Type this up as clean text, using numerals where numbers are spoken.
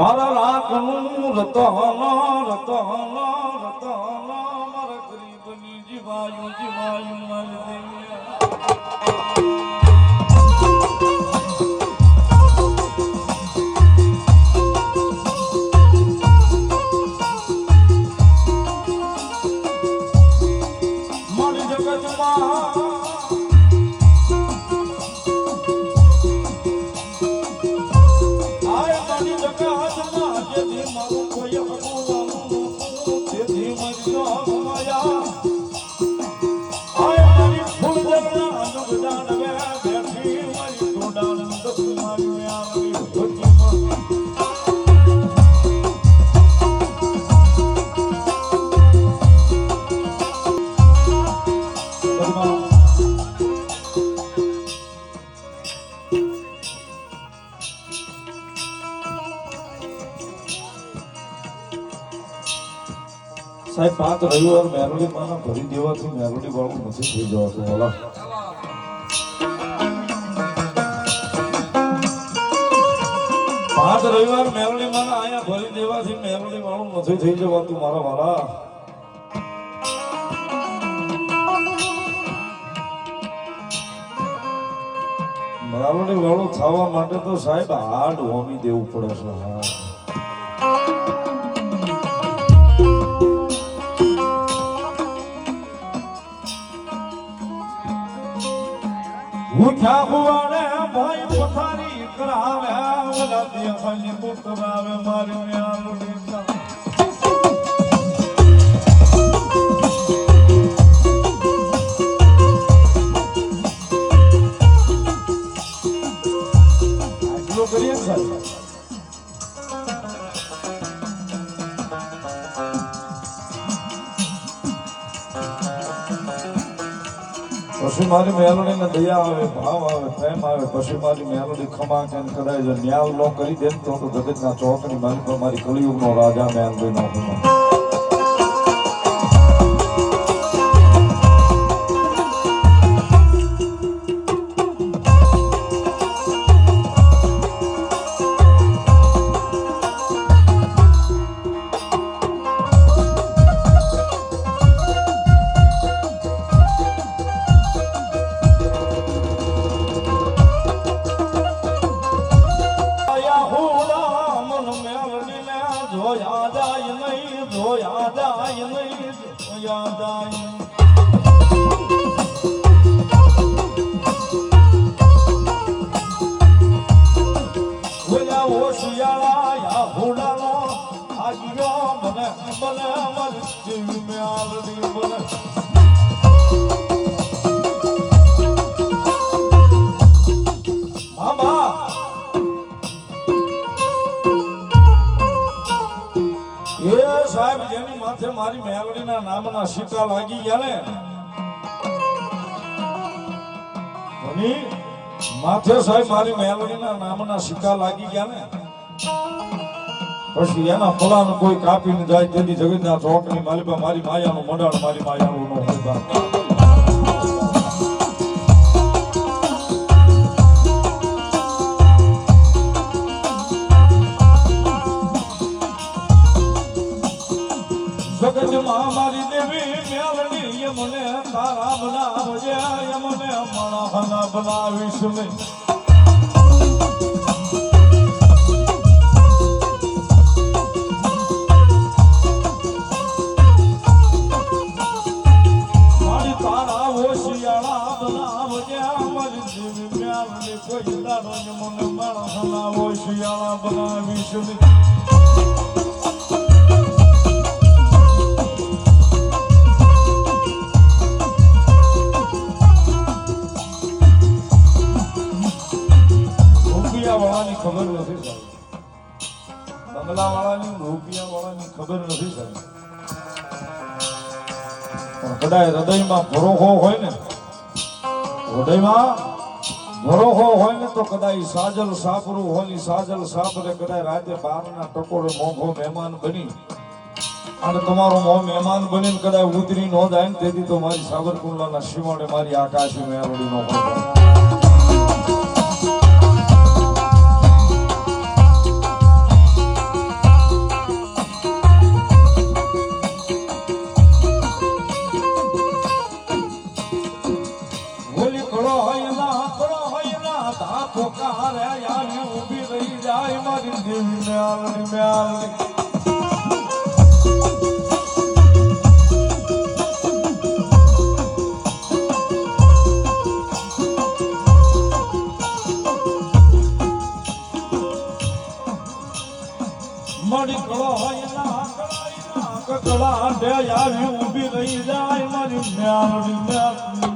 મારા લાખનું રતન રતન રતન મારા ગરીબની જીવાયું જીવાયું મારી દેવી મારી જગતમાં સાહેબ 5 રવિવાર મેલોડી માં ભરી દેવાથી મેલોડી વાળું નથી થઈ જવાતું ઓલા 5 રવિવાર મેલોડી માં આયા ભરી દેવાથી મેલોડી વાળું નથી થઈ જવાતું મારા વાલા મેલોડી વાળું થવા માટે તો સાહેબ હાર્ડ હોમી દેવું પડે છે ભૂખ્યા ભુવાને ભાઈ પથારી કરાવે ઓલા દેખાની પુતરાવે મારી મેલોડી આટલો કરીએ સાહેબ પછી મારી મેલોડી ને દયા આવે ભાવ આવે પ્રેમ આવે પછી મારી મેલોડી ખમા કેમ કરાય જો ન્યાલ નો કરી દે તો જગતના ચોકની મારી પર મારી કળિયુગનો રાજા મેલોડી નો સાહેબ જેની માથે મારી મેલોડીના નામના સિક્કા લાગી ગયા ને માથે સાહેબ મારી મેલોડીના નામના સિક્કા લાગી ગયા ને પછી એના ફલાનું કોઈ કાપીને જાય તેની જગતના ચોકની માલિકા મારી માયાનું મંડાણ મારી માયાનું નો હોય જગતમાં મારી દેવી મેલડી મને તારા બનાવજે મને માણસના બનાવીશ નહીં મારી તારા ઓશિયાળા બનાવજે મારી દેવી મેલડી કોઈ દાડો મને માણસના ઓશિયાળા બનાવીશ નહીં ખબર નથી સાહેબ બંગલા વાળાની રૂપિયા વાળાની ખબર નથી સાહેબ પણ કદાચ હૃદયમાં ભરોહો હોય ને તો કદાચ સાજલ સાપરું હોય સાજલ સાપરે કદાચ રાતે 12 ના ટકોરે મોંઘો મહેમાન બની અને તમારો મહેમાન બનીને કદાચ ઉતરી ન જાય ને તેથી તો મારી સાબરકુંડલાના શિવાડે મારી આકાશી મેલોડી નો હોય ના કકડાટે આવી ઊભી રહી જાય મારી મ્યાલડી મ્યાલડી